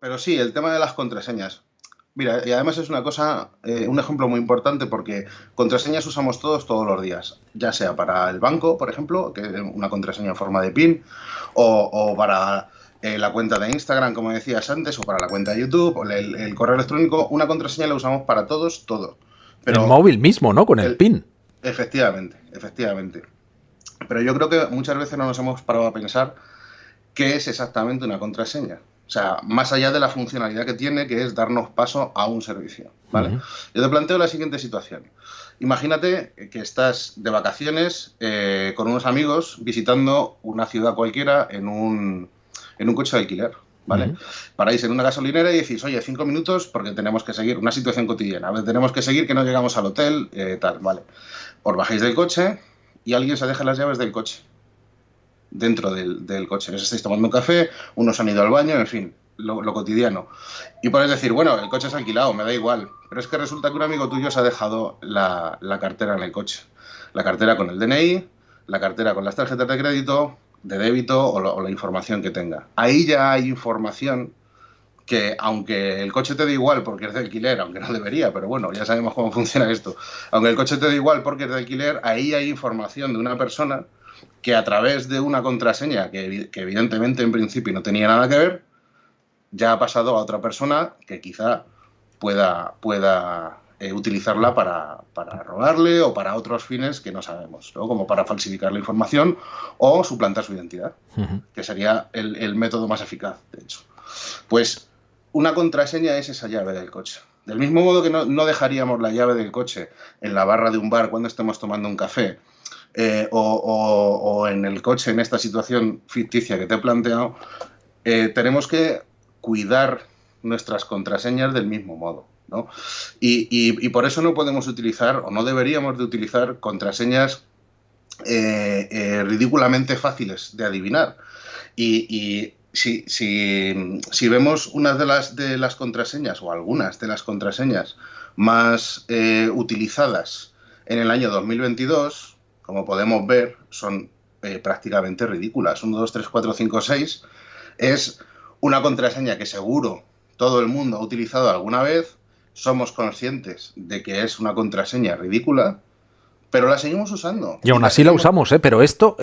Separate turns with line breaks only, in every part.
pero sí, el tema de las contraseñas. Mira, y además es una cosa, un ejemplo muy importante porque contraseñas usamos todos los días, ya sea para el banco, por ejemplo, que es una contraseña en forma de PIN, o para la cuenta de Instagram, como decías antes, o para la cuenta de YouTube, o el correo electrónico. Una contraseña la usamos para todos, todo.
El
Pero
móvil mismo, ¿no? Con el
el,
PIN.
efectivamente, efectivamente. Pero yo creo que muchas veces no nos hemos parado a pensar qué es exactamente una contraseña. O sea, más allá de la funcionalidad que tiene, que es darnos paso a un servicio, ¿vale? Yo te planteo la siguiente situación. Imagínate que estás de vacaciones con unos amigos visitando una ciudad cualquiera en un coche de alquiler, ¿vale? Paráis en una gasolinera y decís, oye, 5 minutos porque tenemos que seguir una situación cotidiana. A ver, tenemos que seguir que no llegamos al hotel, tal, ¿vale? Os bajáis del coche y alguien se deja las llaves del coche dentro del coche. Les estáis tomando un café, unos han ido al baño, en fin, lo cotidiano. Y podéis decir, bueno, el coche es alquilado, me da igual. Pero es que resulta que un amigo tuyo se ha dejado la cartera en el coche. La cartera con el DNI, la cartera con las tarjetas de crédito, de débito o la información que tenga. Ahí ya hay información que, aunque el coche te dé igual porque es de alquiler, aunque no debería, pero bueno, ya sabemos cómo funciona esto. Aunque el coche te dé igual porque es de alquiler, ahí hay información de una persona que a través de una contraseña que evidentemente en principio no tenía nada que ver, ya ha pasado a otra persona que quizá pueda utilizarla para robarle o para otros fines que no sabemos, ¿no? Como para falsificar la información o suplantar su identidad, que sería el método más eficaz, de hecho. Pues una contraseña es esa llave del coche. Del mismo modo que no dejaríamos la llave del coche en la barra de un bar cuando estemos tomando un café, o en el coche, en esta situación ficticia que te he planteado, tenemos que cuidar nuestras contraseñas del mismo modo, ¿no? Y por eso no podemos utilizar, o no deberíamos de utilizar, contraseñas ridículamente fáciles de adivinar. Y si vemos unas de las contraseñas, o algunas de las contraseñas más utilizadas en el año 2022, como podemos ver, son prácticamente ridículas. 1, 2, 3, 4, 5, 6 es una contraseña que seguro todo el mundo ha utilizado alguna vez. Somos conscientes de que es una contraseña ridícula, pero la seguimos usando.
Y aún así la usamos, ¿eh? Pero esto,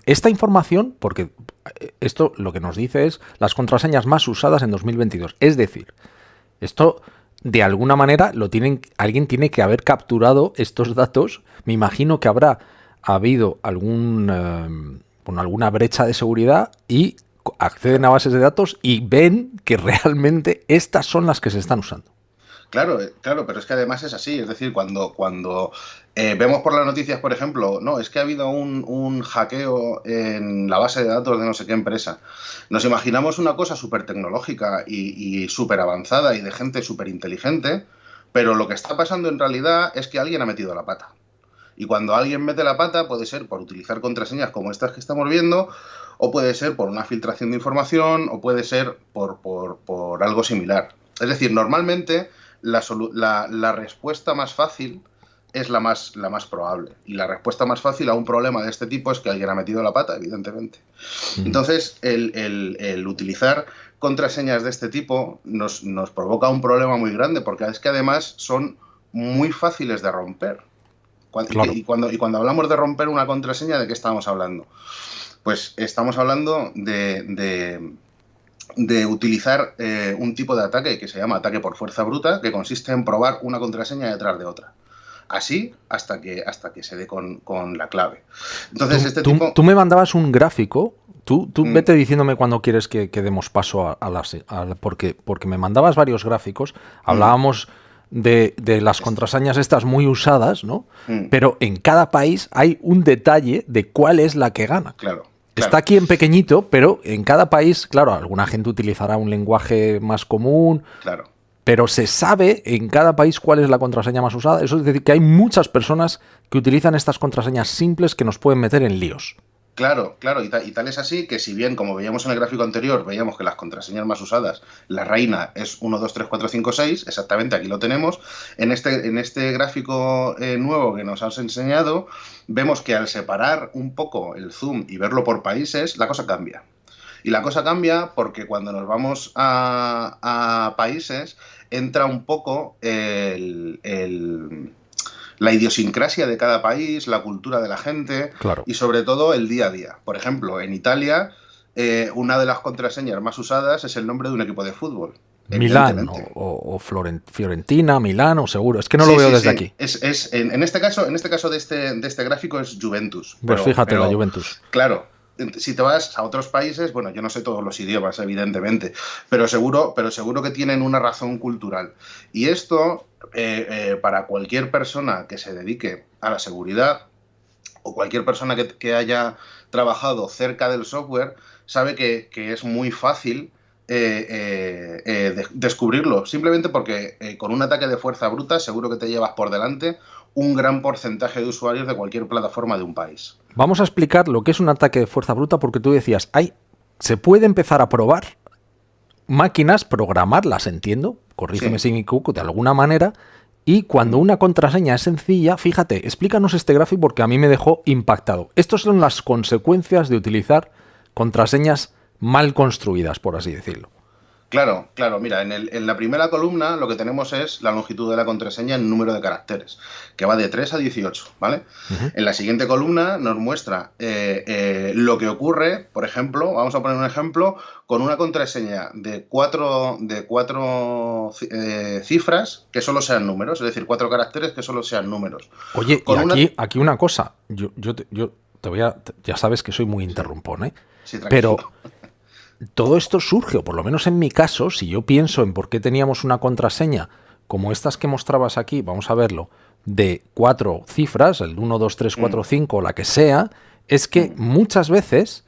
esta información, porque esto lo que nos dice es las contraseñas más usadas en 2022. Es decir, esto de alguna manera alguien tiene que haber capturado estos datos. Me imagino que habrá habido alguna brecha de seguridad y acceden a bases de datos y ven que realmente estas son las que se están usando.
Claro, claro, pero es que además es así. Es decir, cuando vemos por las noticias, por ejemplo, no, es que ha habido un hackeo en la base de datos de no sé qué empresa. Nos imaginamos una cosa súper tecnológica y súper avanzada y de gente súper inteligente, pero lo que está pasando en realidad es que alguien ha metido la pata. Y cuando alguien mete la pata, puede ser por utilizar contraseñas como estas que estamos viendo, o puede ser por una filtración de información, o puede ser por algo similar. Es decir, normalmente la respuesta más fácil es la más probable. Y la respuesta más fácil a un problema de este tipo es que alguien ha metido la pata, evidentemente. Entonces, el utilizar contraseñas de este tipo nos provoca un problema muy grande, porque es que además son muy fáciles de romper. Claro. Y cuando hablamos de romper una contraseña, ¿de qué estamos hablando? Pues estamos hablando de utilizar un tipo de ataque que se llama ataque por fuerza bruta, que consiste en probar una contraseña detrás de otra. Así hasta que se dé con la clave. Entonces,
tú me mandabas un gráfico. Tú vete diciéndome cuando quieres que demos paso porque me mandabas varios gráficos. Hablábamos de las contraseñas estas muy usadas, ¿no? Pero en cada país hay un detalle de cuál es la que gana.
Claro.
Está aquí en pequeñito, pero en cada país, claro, alguna gente utilizará un lenguaje más común.
Claro.
Pero se sabe en cada país cuál es la contraseña más usada. Eso es decir, que hay muchas personas que utilizan estas contraseñas simples que nos pueden meter en líos.
Claro, claro, y tal es así que si bien, como veíamos en el gráfico anterior, veíamos que las contraseñas más usadas, la reina es 1, 2, 3, 4, 5, 6, exactamente, aquí lo tenemos. En este gráfico nuevo que nos has enseñado, vemos que al separar un poco el zoom y verlo por países, la cosa cambia. Y la cosa cambia porque cuando nos vamos a países entra un poco la idiosincrasia de cada país, la cultura de la gente
Claro.
y sobre todo el día a día. Por ejemplo, en Italia, una de las contraseñas más usadas es el nombre de un equipo de fútbol,
Milán
evidentemente.
Fiorentina, Milán o seguro. Es que no lo
Sí,
veo
sí,
desde
sí.
aquí.
En este caso de este gráfico es Juventus.
Pues fíjate, la Juventus.
Claro, si te vas a otros países, bueno, yo no sé todos los idiomas, evidentemente, pero seguro que tienen una razón cultural. Y esto, para cualquier persona que se dedique a la seguridad o cualquier persona que haya trabajado cerca del software, sabe que es muy fácil descubrirlo, simplemente porque con un ataque de fuerza bruta seguro que te llevas por delante un gran porcentaje de usuarios de cualquier plataforma de un país.
Vamos a explicar lo que es un ataque de fuerza bruta porque tú decías, se puede empezar a probar máquinas, programarlas, entiendo, corrígeme
Sí.
si me equivoco, de alguna manera, y cuando una contraseña es sencilla, fíjate, explícanos este gráfico porque a mí me dejó impactado. Estas son las consecuencias de utilizar contraseñas mal construidas, por así decirlo.
Claro, claro. Mira, en la primera columna lo que tenemos es la longitud de la contraseña en número de caracteres, que va de 3 a 18, ¿vale?
Ujú.
En la siguiente columna nos muestra lo que ocurre, por ejemplo, vamos a poner un ejemplo, con una contraseña de cuatro cifras que solo sean números, es decir, 4 caracteres que solo sean números.
Oye, y
Con una...
aquí una cosa, yo te voy a, ya sabes que soy muy
Sí,
interrumpón, ¿eh?
sí, tranquilo.
Pero todo esto surge, o por lo menos en mi caso, si yo pienso en por qué teníamos una contraseña como estas que mostrabas aquí, vamos a verlo, de 4 cifras, el 1, 2, 3, 4,
Mm,
5, la que sea, es que
mm,
muchas veces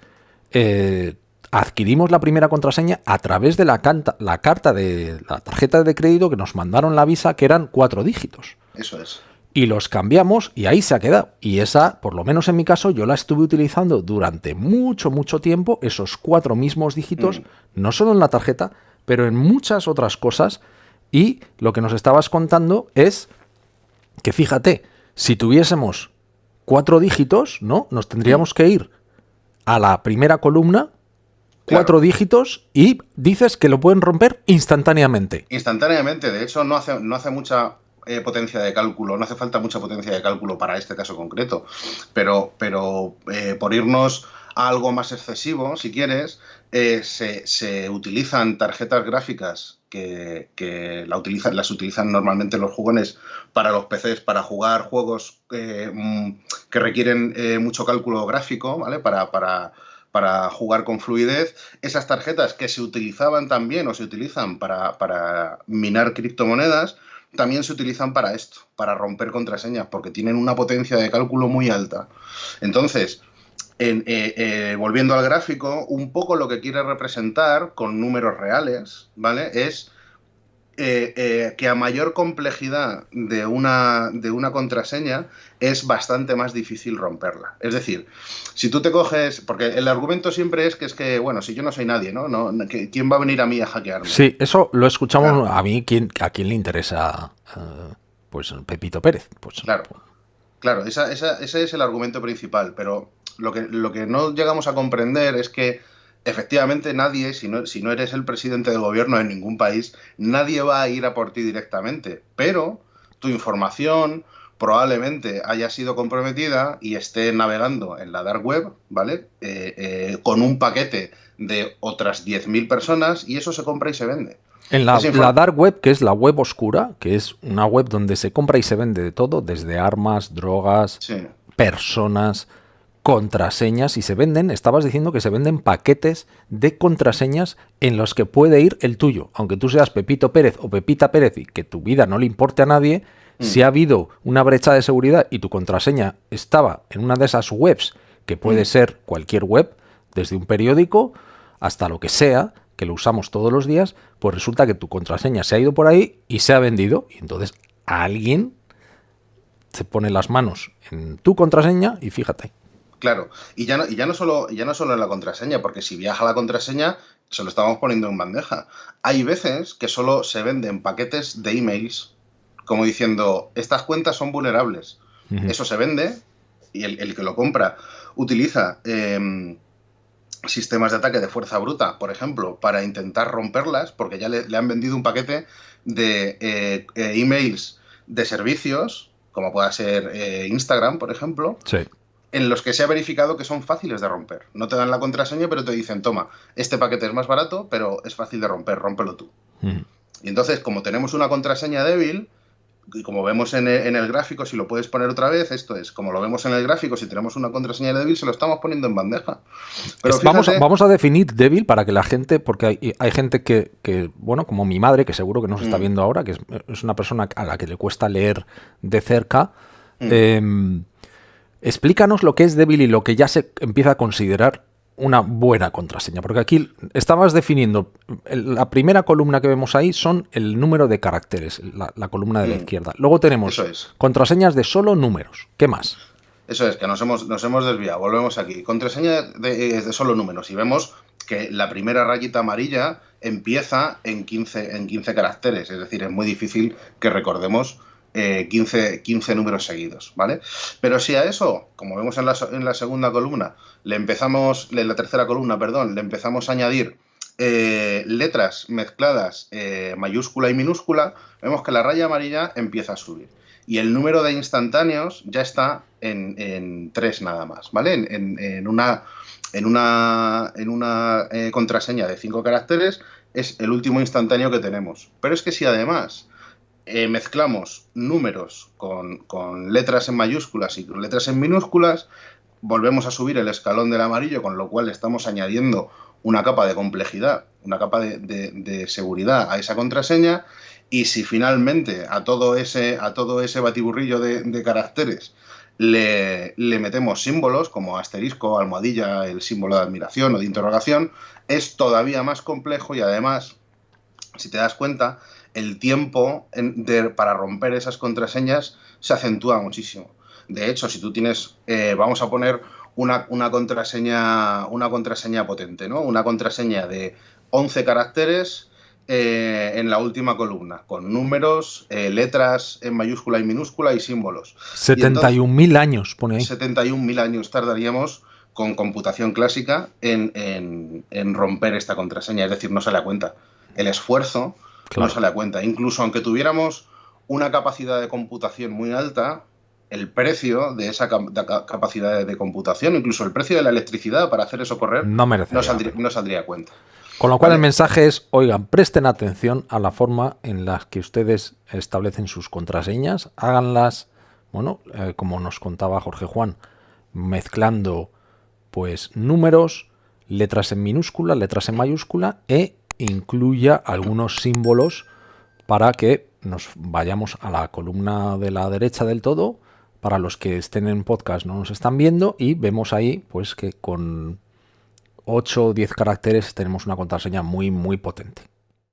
adquirimos la primera contraseña a través de la carta de la tarjeta de crédito que nos mandaron la Visa, que eran 4 dígitos.
eso es.
Y los cambiamos y ahí se ha quedado. Y esa, por lo menos en mi caso, yo la estuve utilizando durante mucho, mucho tiempo, esos 4 mismos dígitos,
Mm,
no solo en la tarjeta, pero en muchas otras cosas. Y lo que nos estabas contando es que, fíjate, si tuviésemos 4 dígitos, ¿no? Nos
mm,
tendríamos que ir a la primera columna, 4
claro.
dígitos, y dices que lo pueden romper instantáneamente.
Instantáneamente, de hecho, no hace mucha potencia de cálculo, no hace falta mucha potencia de cálculo para este caso concreto, pero por irnos a algo más excesivo, si quieres, se utilizan tarjetas gráficas las utilizan normalmente los jugones para los PCs, para jugar juegos que requieren mucho cálculo gráfico, ¿vale? Para jugar con fluidez. Esas tarjetas que se utilizaban también o se utilizan para minar criptomonedas, también se utilizan para esto, para romper contraseñas, porque tienen una potencia de cálculo muy alta. Entonces, volviendo al gráfico, un poco lo que quiere representar con números reales, ¿vale? Es que a mayor complejidad de una contraseña es bastante más difícil romperla. Es decir, si tú te coges, porque el argumento siempre es que bueno, si yo no soy nadie, ¿no? ¿Quién va a venir a mí a hackearme?
Sí, eso lo escuchamos
Claro,
a mí, ¿a quién le interesa? Pues Pepito Pérez. Pues
claro, claro, ese es el argumento principal, pero lo que no llegamos a comprender es que efectivamente nadie, si no eres el presidente del gobierno de ningún país, nadie va a ir a por ti directamente, pero tu información probablemente haya sido comprometida y esté navegando en la dark web, ¿vale? Con un paquete de otras 10.000 personas y eso se compra y se vende.
en la dark web, que es la web oscura, que es una web donde se compra y se vende de todo, desde armas, drogas,
Sí,
personas, contraseñas, y se venden, estabas diciendo que se venden paquetes de contraseñas en los que puede ir el tuyo. Aunque tú seas Pepito Pérez o Pepita Pérez y que tu vida no le importe a nadie, si ha habido una brecha de seguridad y tu contraseña estaba en una de esas webs, que puede ser cualquier web, desde un periódico hasta lo que sea, que lo usamos todos los días, pues resulta que tu contraseña se ha ido por ahí y se ha vendido. Y entonces alguien se pone las manos en tu contraseña y fíjate.
claro, y ya no solo en la contraseña, porque si viaja la contraseña, se lo estamos poniendo en bandeja. Hay veces que solo se venden paquetes de emails, como diciendo, estas cuentas son vulnerables.
Ujú.
Eso se vende y el que lo compra utiliza sistemas de ataque de fuerza bruta, por ejemplo, para intentar romperlas, porque ya le han vendido un paquete de emails de servicios, como pueda ser Instagram, por ejemplo,
Sí.
en los que se ha verificado que son fáciles de romper. No te dan la contraseña, pero te dicen, toma, este paquete es más barato, pero es fácil de romper, rómpelo tú. Y entonces, como tenemos una contraseña débil, y como vemos en el gráfico, si lo puedes poner otra vez, esto es, como lo vemos en el gráfico, si tenemos una contraseña débil, se lo estamos poniendo en bandeja. Pero fíjate,
Vamos a definir débil para que la gente, porque hay gente que, bueno, como mi madre, que seguro que nos está viendo ahora, que es una persona a la que le cuesta leer de cerca. Explícanos lo que es débil y lo que ya se empieza a considerar una buena contraseña, porque aquí estabas definiendo, la primera columna que vemos ahí son el número de caracteres, la columna de la izquierda. Luego tenemos contraseñas de solo números. ¿Qué más?
Eso es, que nos hemos desviado. Volvemos aquí. Contraseña de solo números. Y vemos que la primera rayita amarilla empieza en 15 caracteres. Es decir, es muy difícil que recordemos 15 números seguidos, ¿vale? Pero si a eso, como vemos en la segunda columna, en la tercera columna, perdón, le empezamos a añadir letras mezcladas, mayúscula y minúscula, vemos que la raya amarilla empieza a subir. Y el número de instantáneos ya está en 3 nada más, ¿vale? En una contraseña de 5 caracteres es el último instantáneo que tenemos. Pero es que si además mezclamos números con letras en mayúsculas y con letras en minúsculas, volvemos a subir el escalón del amarillo, con lo cual estamos añadiendo una capa de complejidad, una capa de seguridad a esa contraseña. Y si finalmente a todo ese batiburrillo de caracteres le metemos símbolos como asterisco, almohadilla, el símbolo de admiración o de interrogación, es todavía más complejo y además, si te das cuenta, el tiempo para romper esas contraseñas se acentúa muchísimo. De hecho, si tú tienes, vamos a poner una contraseña potente, ¿no? Una contraseña de 11 caracteres en la última columna, con números, letras en mayúscula y minúscula y símbolos.
71.000 años, pone ahí.
71.000 años tardaríamos con computación clásica en romper esta contraseña, es decir, no se le da cuenta. El esfuerzo no se le da cuenta. Incluso aunque tuviéramos una capacidad de computación muy alta, el precio de esa capacidad de computación, incluso el precio de la electricidad para hacer eso correr, no saldría a cuenta.
Con lo cual el mensaje es, oigan, presten atención a la forma en la que ustedes establecen sus contraseñas, háganlas, bueno, como nos contaba Jorge Juan, mezclando pues números, letras en minúscula, letras en mayúscula e incluya algunos símbolos para que nos vayamos a la columna de la derecha del todo. Para los que estén en podcast no nos están viendo y vemos ahí pues que con 8 o 10 caracteres tenemos una contraseña muy, muy potente.